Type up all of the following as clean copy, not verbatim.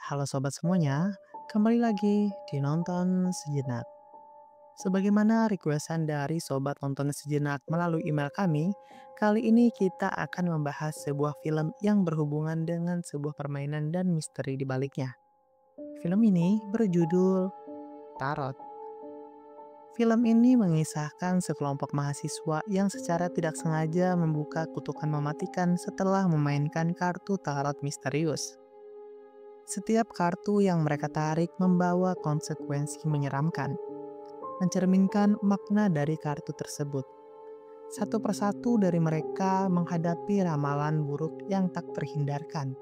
Halo sobat semuanya, kembali lagi di Nonton Sejenak. Sebagaimana requestan dari sobat nonton sejenak melalui email kami, kali ini kita akan membahas sebuah film yang berhubungan dengan sebuah permainan dan misteri di baliknya. Film ini berjudul Tarot. Film ini mengisahkan sekelompok mahasiswa yang secara tidak sengaja membuka kutukan mematikan setelah memainkan kartu tarot misterius. Setiap kartu yang mereka tarik membawa konsekuensi menyeramkan, mencerminkan makna dari kartu tersebut. Satu persatu dari mereka menghadapi ramalan buruk yang tak terhindarkan.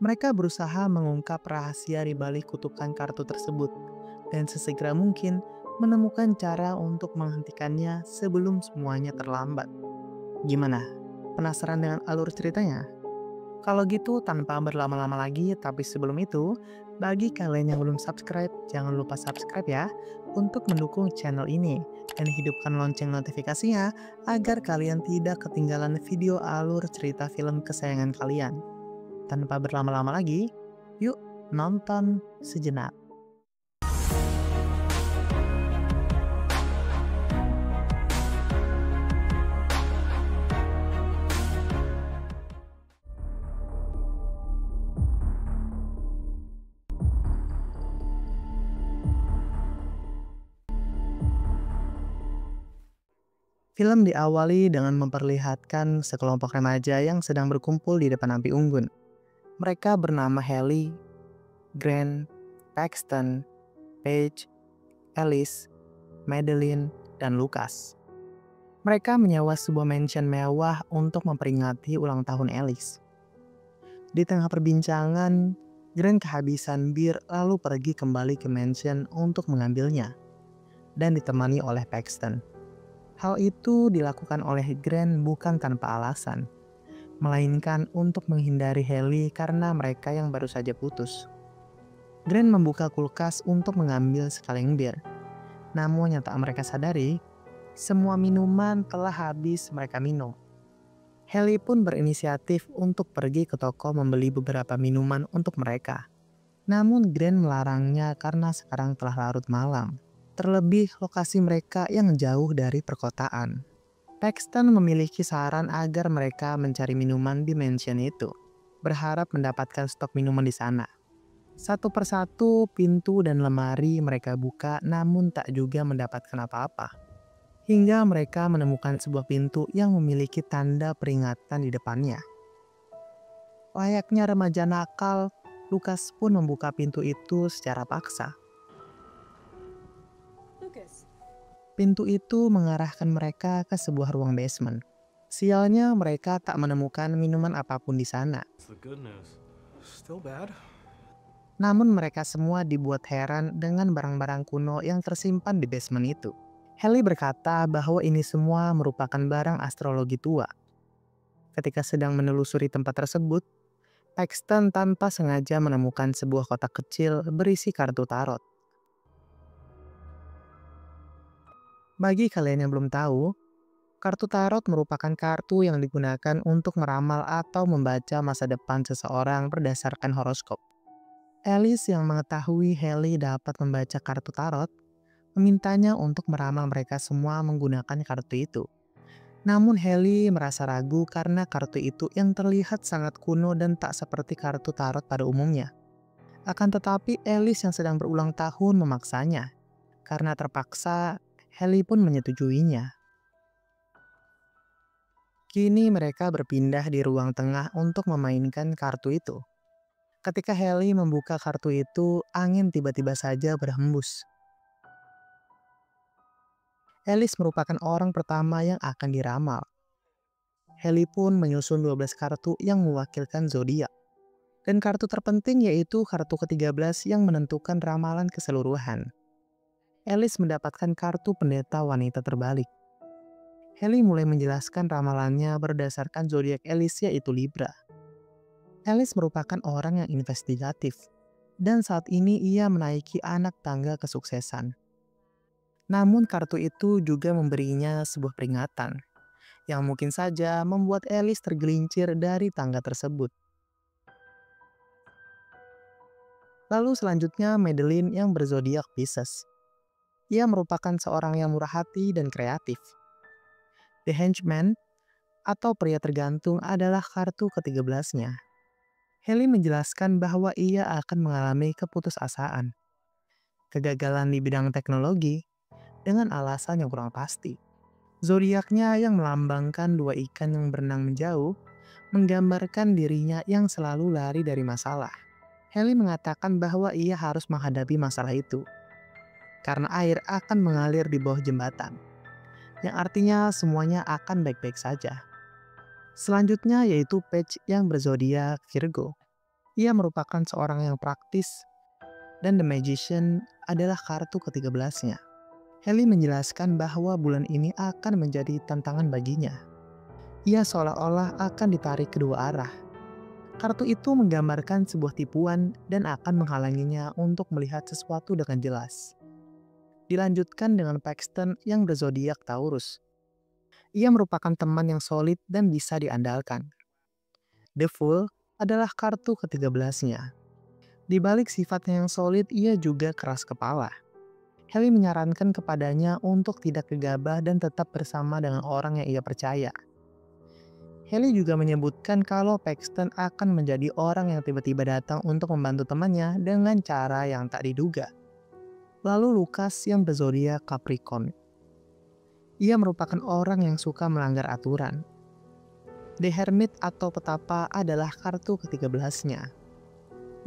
Mereka berusaha mengungkap rahasia di balik kutukan kartu tersebut, dan sesegera mungkin menemukan cara untuk menghentikannya sebelum semuanya terlambat. Gimana? Penasaran dengan alur ceritanya? Kalau gitu tanpa berlama-lama lagi, tapi sebelum itu, bagi kalian yang belum subscribe, jangan lupa subscribe ya untuk mendukung channel ini dan hidupkan lonceng notifikasinya agar kalian tidak ketinggalan video alur cerita film kesayangan kalian. Tanpa berlama-lama lagi, yuk nonton sejenak. Film diawali dengan memperlihatkan sekelompok remaja yang sedang berkumpul di depan api unggun. Mereka bernama Haley, Grant, Paxton, Paige, Alice, Madeline, dan Lucas. Mereka menyewa sebuah mansion mewah untuk memperingati ulang tahun Alice. Di tengah perbincangan, Grant kehabisan bir lalu pergi kembali ke mansion untuk mengambilnya dan ditemani oleh Paxton. Hal itu dilakukan oleh Grant bukan tanpa alasan, melainkan untuk menghindari Haley karena mereka yang baru saja putus. Grant membuka kulkas untuk mengambil sekaleng bir. Namun yang tak mereka sadari, semua minuman telah habis mereka minum. Haley pun berinisiatif untuk pergi ke toko membeli beberapa minuman untuk mereka. Namun Grant melarangnya karena sekarang telah larut malam. Terlebih lokasi mereka yang jauh dari perkotaan. Paxton memiliki saran agar mereka mencari minuman di mansion itu, berharap mendapatkan stok minuman di sana. Satu persatu pintu dan lemari mereka buka namun tak juga mendapatkan apa-apa. Hingga mereka menemukan sebuah pintu yang memiliki tanda peringatan di depannya. Layaknya remaja nakal, Lucas pun membuka pintu itu secara paksa. Lucas. Pintu itu mengarahkan mereka ke sebuah ruang basement. Sialnya mereka tak menemukan minuman apapun di sana. It's the good news. Still bad? Namun mereka semua dibuat heran dengan barang-barang kuno yang tersimpan di basement itu. Haley berkata bahwa ini semua merupakan barang astrologi tua. Ketika sedang menelusuri tempat tersebut, Paxton tanpa sengaja menemukan sebuah kotak kecil berisi kartu tarot. Bagi kalian yang belum tahu, kartu tarot merupakan kartu yang digunakan untuk meramal atau membaca masa depan seseorang berdasarkan horoskop. Alice yang mengetahui Haley dapat membaca kartu tarot, memintanya untuk meramal mereka semua menggunakan kartu itu. Namun Haley merasa ragu karena kartu itu yang terlihat sangat kuno dan tak seperti kartu tarot pada umumnya. Akan tetapi Alice yang sedang berulang tahun memaksanya. Karena terpaksa, Haley pun menyetujuinya. Kini mereka berpindah di ruang tengah untuk memainkan kartu itu. Ketika Haley membuka kartu itu, angin tiba-tiba saja berhembus. Alice merupakan orang pertama yang akan diramal. Haley pun menyusun 12 kartu yang mewakilkan zodiak. Dan kartu terpenting yaitu kartu ke-13 yang menentukan ramalan keseluruhan. Alice mendapatkan kartu pendeta wanita terbalik. Haley mulai menjelaskan ramalannya berdasarkan zodiak Alice yaitu Libra. Alice merupakan orang yang investigatif, dan saat ini ia menaiki anak tangga kesuksesan. Namun kartu itu juga memberinya sebuah peringatan, yang mungkin saja membuat Alice tergelincir dari tangga tersebut. Lalu selanjutnya Madeline yang berzodiak Pisces. Ia merupakan seorang yang murah hati dan kreatif. The Henchman atau pria tergantung adalah kartu ke-13-nya. Haley menjelaskan bahwa ia akan mengalami keputusasaan, kegagalan di bidang teknologi, dengan alasan yang kurang pasti. Zodiaknya yang melambangkan dua ikan yang berenang menjauh, menggambarkan dirinya yang selalu lari dari masalah. Haley mengatakan bahwa ia harus menghadapi masalah itu, karena air akan mengalir di bawah jembatan, yang artinya semuanya akan baik-baik saja. Selanjutnya yaitu Paige yang berzodiak Virgo. Ia merupakan seorang yang praktis, dan The Magician adalah kartu ke-13-nya. Haley menjelaskan bahwa bulan ini akan menjadi tantangan baginya. Ia seolah-olah akan ditarik kedua arah. Kartu itu menggambarkan sebuah tipuan dan akan menghalanginya untuk melihat sesuatu dengan jelas. Dilanjutkan dengan Paxton yang berzodiak Taurus. Ia merupakan teman yang solid dan bisa diandalkan. The Fool adalah kartu ke-13-nya. Di balik sifatnya yang solid, ia juga keras kepala. Haley menyarankan kepadanya untuk tidak gegabah dan tetap bersama dengan orang yang ia percaya. Haley juga menyebutkan kalau Paxton akan menjadi orang yang tiba-tiba datang untuk membantu temannya dengan cara yang tak diduga. Lalu Lucas yang berzodiak Capricorn. Ia merupakan orang yang suka melanggar aturan. The Hermit atau petapa adalah kartu ke-13-nya.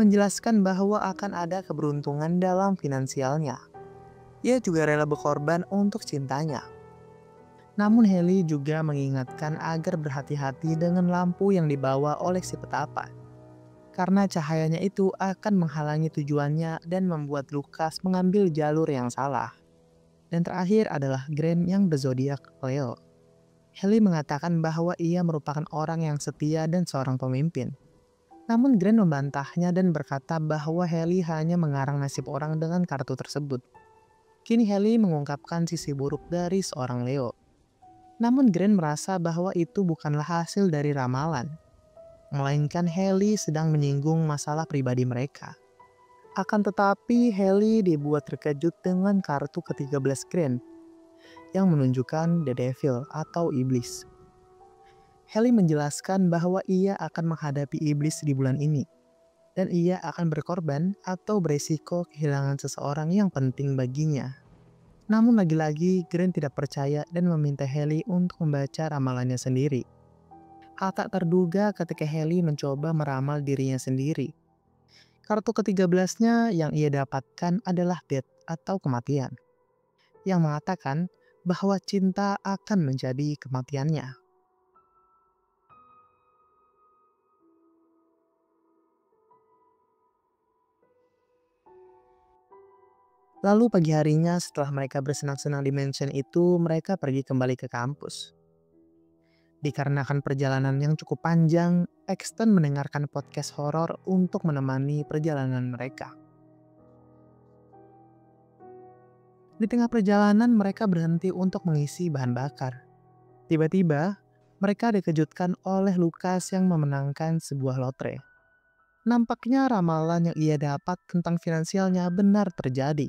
Menjelaskan bahwa akan ada keberuntungan dalam finansialnya. Ia juga rela berkorban untuk cintanya. Namun Haley juga mengingatkan agar berhati-hati dengan lampu yang dibawa oleh si petapa. Karena cahayanya itu akan menghalangi tujuannya dan membuat Lucas mengambil jalur yang salah. Dan terakhir adalah Grant yang berzodiak Leo. Haley mengatakan bahwa ia merupakan orang yang setia dan seorang pemimpin. Namun Grant membantahnya dan berkata bahwa Haley hanya mengarang nasib orang dengan kartu tersebut. Kini Haley mengungkapkan sisi buruk dari seorang Leo. Namun Grant merasa bahwa itu bukanlah hasil dari ramalan, melainkan Haley sedang menyinggung masalah pribadi mereka. Akan tetapi Haley dibuat terkejut dengan kartu ke-13 Grant yang menunjukkan The Devil atau Iblis. Haley menjelaskan bahwa ia akan menghadapi iblis di bulan ini, dan ia akan berkorban atau beresiko kehilangan seseorang yang penting baginya. Namun lagi-lagi Grant tidak percaya dan meminta Haley untuk membaca ramalannya sendiri. Hal tak terduga ketika Haley mencoba meramal dirinya sendiri. Kartu ke-13-nya yang ia dapatkan adalah Death atau kematian, yang mengatakan bahwa cinta akan menjadi kematiannya. Lalu pagi harinya setelah mereka bersenang-senang di mansion itu, mereka pergi kembali ke kampus. Dikarenakan perjalanan yang cukup panjang, Paxton mendengarkan podcast horor untuk menemani perjalanan mereka. Di tengah perjalanan mereka berhenti untuk mengisi bahan bakar. Tiba-tiba, mereka dikejutkan oleh Lucas yang memenangkan sebuah lotre. Nampaknya ramalan yang ia dapat tentang finansialnya benar terjadi.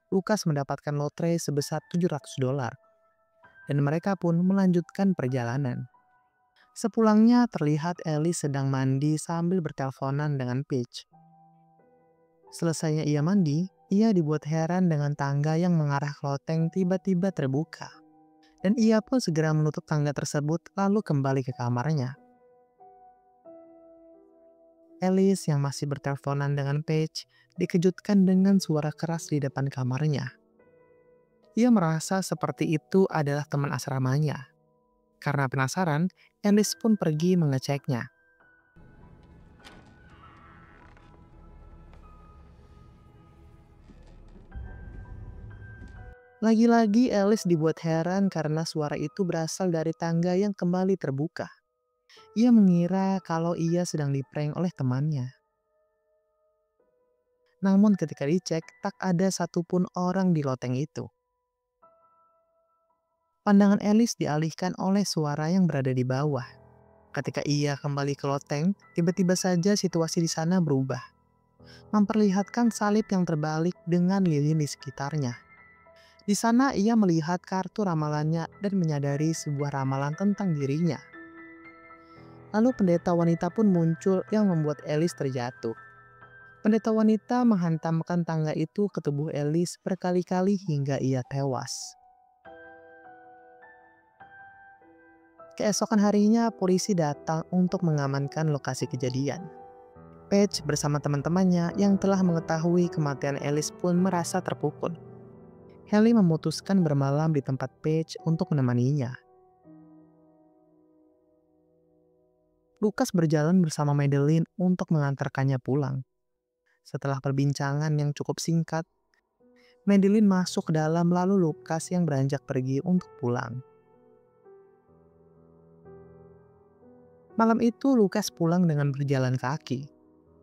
Lucas mendapatkan lotre sebesar $700. Dan mereka pun melanjutkan perjalanan. Sepulangnya terlihat Alice sedang mandi sambil berteleponan dengan Paige. Selesainya ia mandi, ia dibuat heran dengan tangga yang mengarah ke loteng tiba-tiba terbuka. Dan ia pun segera menutup tangga tersebut lalu kembali ke kamarnya. Alice yang masih berteleponan dengan Paige dikejutkan dengan suara keras di depan kamarnya. Ia merasa seperti itu adalah teman asramanya. Karena penasaran, Alice pun pergi mengeceknya. Lagi-lagi Alice dibuat heran karena suara itu berasal dari tangga yang kembali terbuka. Ia mengira kalau ia sedang diprank oleh temannya. Namun ketika dicek, tak ada satupun orang di loteng itu. Pandangan Alice dialihkan oleh suara yang berada di bawah. Ketika ia kembali ke loteng, tiba-tiba saja situasi di sana berubah. memperlihatkan salib yang terbalik dengan lilin di sekitarnya. Di sana ia melihat kartu ramalannya dan menyadari sebuah ramalan tentang dirinya. Lalu pendeta wanita pun muncul yang membuat Alice terjatuh. Pendeta wanita menghantamkan tangga itu ke tubuh Alice berkali-kali hingga ia tewas. Keesokan harinya, polisi datang untuk mengamankan lokasi kejadian. Paige bersama teman-temannya yang telah mengetahui kematian Alice pun merasa terpukul. Haley memutuskan bermalam di tempat Paige untuk menemaninya. Lucas berjalan bersama Madeline untuk mengantarkannya pulang. Setelah perbincangan yang cukup singkat, Madeline masuk ke dalam lalu Lucas yang beranjak pergi untuk pulang. Malam itu Lucas pulang dengan berjalan kaki.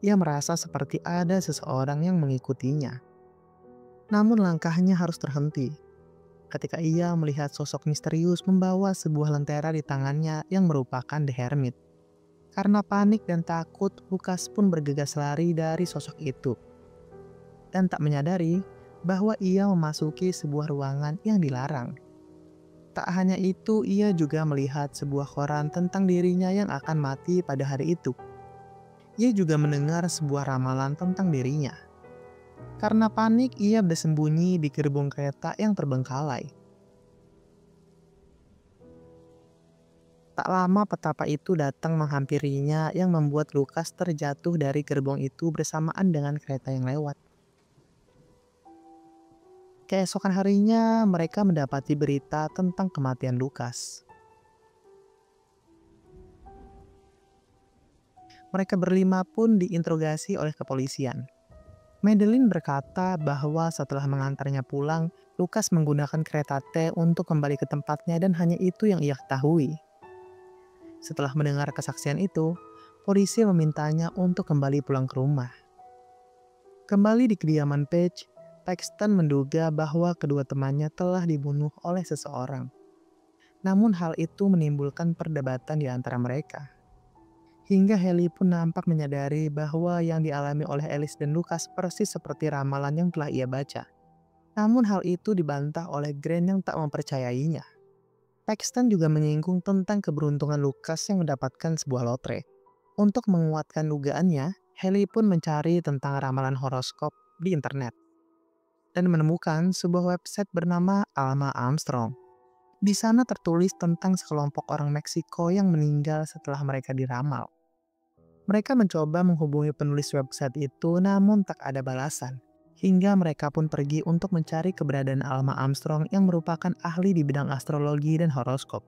Ia merasa seperti ada seseorang yang mengikutinya. Namun langkahnya harus terhenti ketika ia melihat sosok misterius membawa sebuah lentera di tangannya yang merupakan The Hermit. Karena panik dan takut, Lucas pun bergegas lari dari sosok itu. Dan tak menyadari bahwa ia memasuki sebuah ruangan yang dilarang. Tak hanya itu, ia juga melihat sebuah koran tentang dirinya yang akan mati pada hari itu. Ia juga mendengar sebuah ramalan tentang dirinya. Karena panik, ia bersembunyi di gerbong kereta yang terbengkalai. Tak lama petapa itu datang menghampirinya yang membuat Lucas terjatuh dari gerbong itu bersamaan dengan kereta yang lewat. Keesokan harinya, mereka mendapati berita tentang kematian Lucas. Mereka berlima pun diinterogasi oleh kepolisian. Madeline berkata bahwa setelah mengantarnya pulang, Lucas menggunakan kereta T untuk kembali ke tempatnya dan hanya itu yang ia ketahui. Setelah mendengar kesaksian itu, polisi memintanya untuk kembali pulang ke rumah. Kembali di kediaman Paige, Paxton menduga bahwa kedua temannya telah dibunuh oleh seseorang. Namun hal itu menimbulkan perdebatan di antara mereka. Hingga Haley pun nampak menyadari bahwa yang dialami oleh Alice dan Lucas persis seperti ramalan yang telah ia baca. Namun hal itu dibantah oleh Grant yang tak mempercayainya. Paxton juga menyinggung tentang keberuntungan Lucas yang mendapatkan sebuah lotre. Untuk menguatkan dugaannya, Haley pun mencari tentang ramalan horoskop di internet dan menemukan sebuah website bernama Alma Armstrong. Di sana tertulis tentang sekelompok orang Meksiko yang meninggal setelah mereka diramal. Mereka mencoba menghubungi penulis website itu namun tak ada balasan. Hingga mereka pun pergi untuk mencari keberadaan Alma Armstrong yang merupakan ahli di bidang astrologi dan horoskop.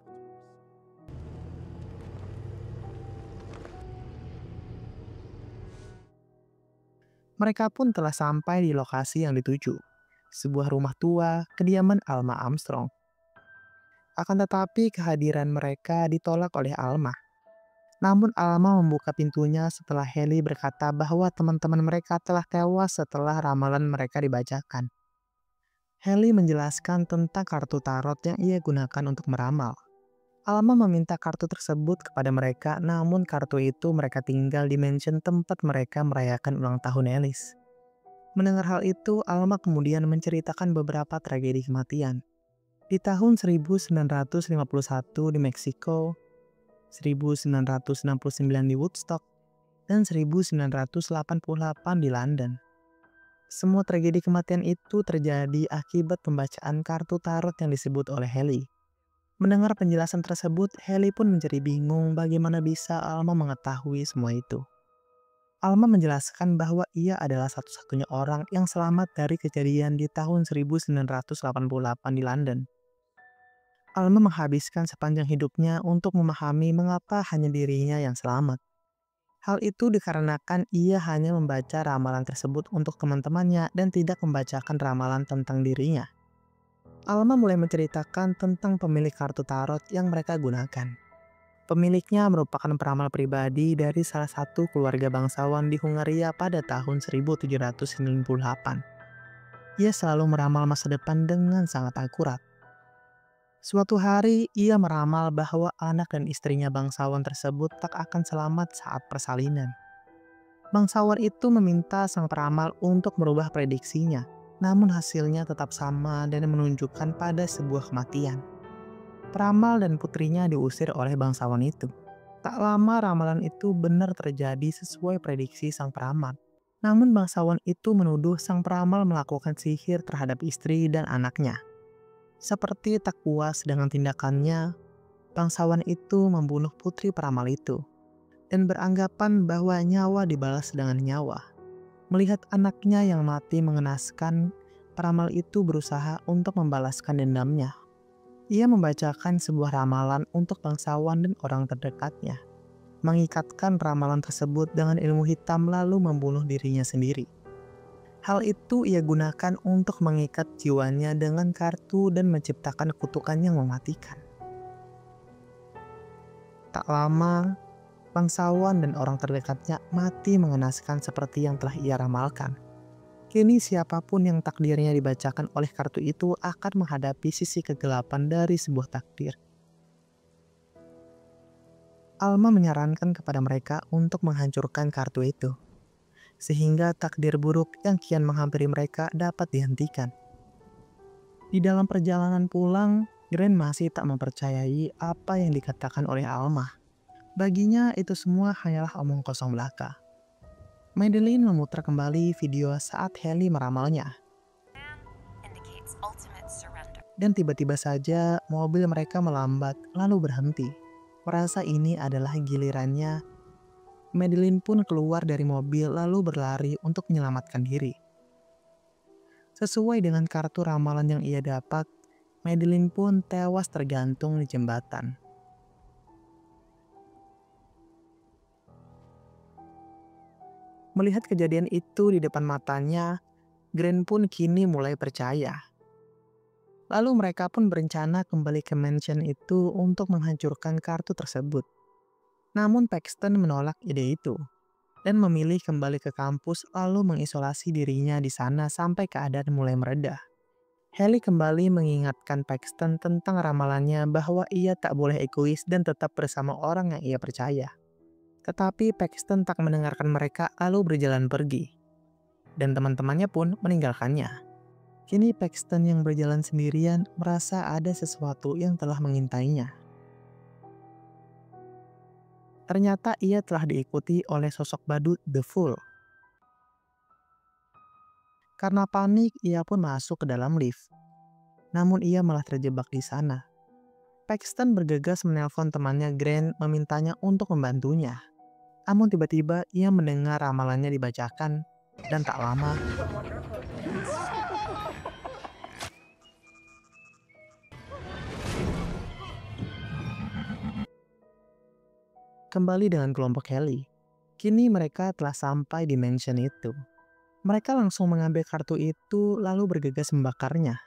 Mereka pun telah sampai di lokasi yang dituju. Sebuah rumah tua, kediaman Alma Armstrong. Akan tetapi kehadiran mereka ditolak oleh Alma. Namun Alma membuka pintunya setelah Haley berkata bahwa teman-teman mereka telah tewas setelah ramalan mereka dibacakan. Haley menjelaskan tentang kartu tarot yang ia gunakan untuk meramal. Alma meminta kartu tersebut kepada mereka, namun kartu itu mereka tinggal di mansion tempat mereka merayakan ulang tahun Alice. Mendengar hal itu, Alma kemudian menceritakan beberapa tragedi kematian. Di tahun 1951 di Meksiko, 1969 di Woodstock, dan 1988 di London. Semua tragedi kematian itu terjadi akibat pembacaan kartu tarot yang disebut oleh Haley. Mendengar penjelasan tersebut, Haley pun menjadi bingung bagaimana bisa Alma mengetahui semua itu. Alma menjelaskan bahwa ia adalah satu-satunya orang yang selamat dari kejadian di tahun 1988 di London. Alma menghabiskan sepanjang hidupnya untuk memahami mengapa hanya dirinya yang selamat. Hal itu dikarenakan ia hanya membaca ramalan tersebut untuk teman-temannya dan tidak membacakan ramalan tentang dirinya. Alma mulai menceritakan tentang pemilik kartu tarot yang mereka gunakan. Pemiliknya merupakan peramal pribadi dari salah satu keluarga bangsawan di Hungaria pada tahun 1798. Ia selalu meramal masa depan dengan sangat akurat. Suatu hari, ia meramal bahwa anak dan istrinya bangsawan tersebut tak akan selamat saat persalinan. Bangsawan itu meminta sang peramal untuk merubah prediksinya, namun hasilnya tetap sama dan menunjukkan pada sebuah kematian. Peramal dan putrinya diusir oleh bangsawan itu. Tak lama ramalan itu benar terjadi sesuai prediksi sang peramal. Namun bangsawan itu menuduh sang peramal melakukan sihir terhadap istri dan anaknya. Seperti tak puas dengan tindakannya, bangsawan itu membunuh putri peramal itu dan beranggapan bahwa nyawa dibalas dengan nyawa. Melihat anaknya yang mati mengenaskan, peramal itu berusaha untuk membalaskan dendamnya. Ia membacakan sebuah ramalan untuk bangsawan dan orang terdekatnya, mengikatkan ramalan tersebut dengan ilmu hitam lalu membunuh dirinya sendiri. Hal itu ia gunakan untuk mengikat jiwanya dengan kartu dan menciptakan kutukan yang mematikan. Tak lama, bangsawan dan orang terdekatnya mati mengenaskan seperti yang telah ia ramalkan. Kini siapapun yang takdirnya dibacakan oleh kartu itu akan menghadapi sisi kegelapan dari sebuah takdir. Alma menyarankan kepada mereka untuk menghancurkan kartu itu, sehingga takdir buruk yang kian menghampiri mereka dapat dihentikan. Di dalam perjalanan pulang, Gren masih tak mempercayai apa yang dikatakan oleh Alma. Baginya itu semua hanyalah omong kosong belaka. Madeline memutar kembali video saat Haley meramalnya. Dan tiba-tiba saja mobil mereka melambat lalu berhenti. Merasa ini adalah gilirannya, Madeline pun keluar dari mobil lalu berlari untuk menyelamatkan diri. Sesuai dengan kartu ramalan yang ia dapat, Madeline pun tewas tergantung di jembatan. Melihat kejadian itu di depan matanya, Gren pun kini mulai percaya. Lalu mereka pun berencana kembali ke mansion itu untuk menghancurkan kartu tersebut. Namun Paxton menolak ide itu dan memilih kembali ke kampus lalu mengisolasi dirinya di sana sampai keadaan mulai mereda. Haley kembali mengingatkan Paxton tentang ramalannya bahwa ia tak boleh egois dan tetap bersama orang yang ia percaya. Tetapi Paxton tak mendengarkan mereka lalu berjalan pergi. Dan teman-temannya pun meninggalkannya. Kini Paxton yang berjalan sendirian merasa ada sesuatu yang telah mengintainya. Ternyata ia telah diikuti oleh sosok badut The Fool. Karena panik, ia pun masuk ke dalam lift. Namun ia malah terjebak di sana. Paxton bergegas menelpon temannya Grant memintanya untuk membantunya. Namun tiba-tiba ia mendengar ramalannya dibacakan dan tak lama kembali dengan kelompok Haley. Kini mereka telah sampai di mansion itu. Mereka langsung mengambil kartu itu lalu bergegas membakarnya.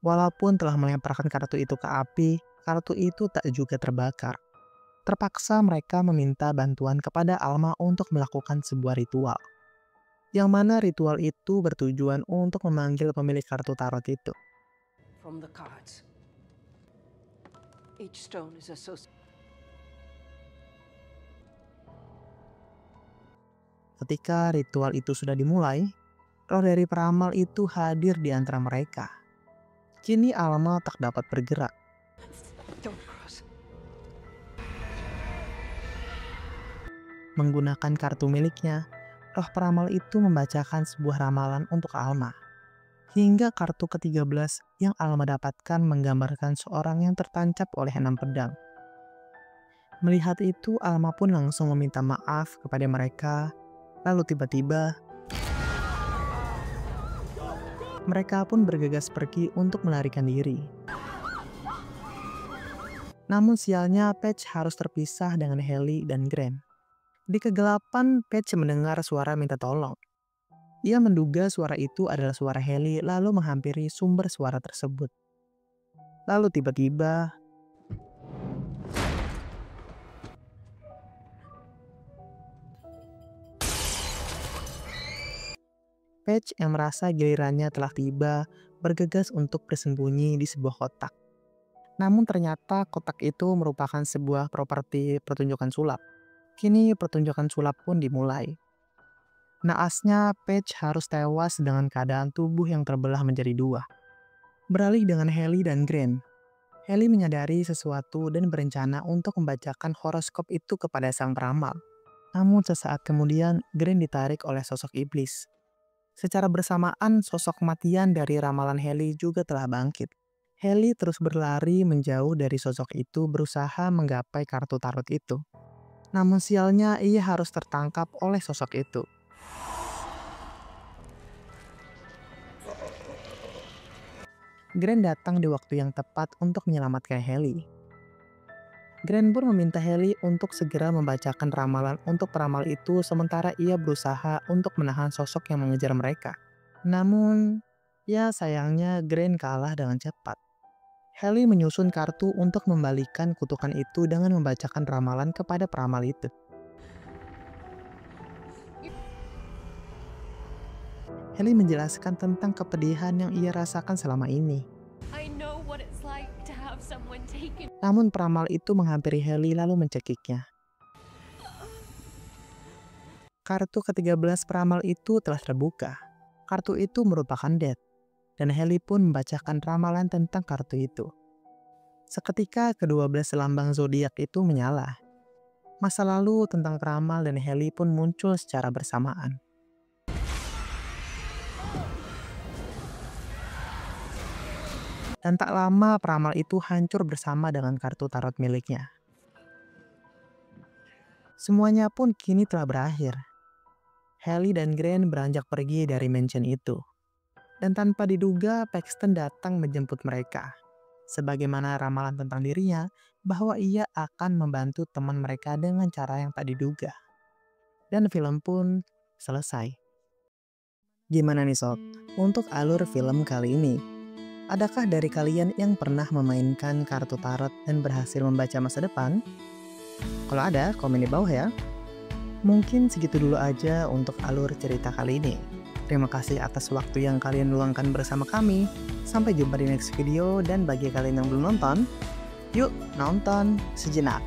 Walaupun telah melemparkan kartu itu ke api, kartu itu tak juga terbakar. Terpaksa mereka meminta bantuan kepada Alma untuk melakukan sebuah ritual. Yang mana ritual itu bertujuan untuk memanggil pemilik kartu tarot itu. From the cards. Each stone is associated. Ketika ritual itu sudah dimulai, roh dari peramal itu hadir di antara mereka. Kini Alma tak dapat bergerak. Don't cross. Menggunakan kartu miliknya, roh peramal itu membacakan sebuah ramalan untuk Alma. Hingga kartu ke-13 yang Alma dapatkan menggambarkan seorang yang tertancap oleh 6 pedang. Melihat itu, Alma pun langsung meminta maaf kepada mereka. Lalu tiba-tiba, mereka pun bergegas pergi untuk melarikan diri. Namun sialnya, Patch harus terpisah dengan Haley dan Grant. Di kegelapan, Patch mendengar suara minta tolong. Ia menduga suara itu adalah suara Haley lalu menghampiri sumber suara tersebut. Lalu tiba-tiba, Patch yang merasa gilirannya telah tiba bergegas untuk bersembunyi di sebuah kotak. Namun ternyata kotak itu merupakan sebuah properti pertunjukan sulap. Kini pertunjukan sulap pun dimulai. Naasnya, Paige harus tewas dengan keadaan tubuh yang terbelah menjadi dua. Beralih dengan Haley dan Grant. Haley menyadari sesuatu dan berencana untuk membacakan horoskop itu kepada sang peramal. Namun sesaat kemudian, Grant ditarik oleh sosok iblis. Secara bersamaan, sosok kematian dari ramalan Haley juga telah bangkit. Haley terus berlari menjauh dari sosok itu berusaha menggapai kartu tarot itu. Namun sialnya, ia harus tertangkap oleh sosok itu. Grant datang di waktu yang tepat untuk menyelamatkan Haley. Grant pun meminta Haley untuk segera membacakan ramalan untuk peramal itu sementara ia berusaha untuk menahan sosok yang mengejar mereka. Namun, ya sayangnya Grant kalah dengan cepat. Haley menyusun kartu untuk membalikan kutukan itu dengan membacakan ramalan kepada peramal itu. Haley menjelaskan tentang kepedihan yang ia rasakan selama ini. Namun peramal itu menghampiri Haley lalu mencekiknya. Kartu ke-13 peramal itu telah terbuka. Kartu itu merupakan Death, dan Haley pun membacakan ramalan tentang kartu itu. Seketika ke-12 lambang zodiak itu menyala. Masa lalu tentang peramal dan Haley pun muncul secara bersamaan. Dan tak lama peramal itu hancur bersama dengan kartu tarot miliknya. Semuanya pun kini telah berakhir. Haley dan Grant beranjak pergi dari mansion itu. Dan tanpa diduga, Paxton datang menjemput mereka. Sebagaimana ramalan tentang dirinya, bahwa ia akan membantu teman mereka dengan cara yang tak diduga. Dan film pun selesai. Gimana nih sob, untuk alur film kali ini? Adakah dari kalian yang pernah memainkan kartu tarot dan berhasil membaca masa depan? Kalau ada, komen di bawah ya. Mungkin segitu dulu aja untuk alur cerita kali ini. Terima kasih atas waktu yang kalian luangkan bersama kami. Sampai jumpa di next video dan bagi kalian yang belum nonton, yuk nonton sejenak.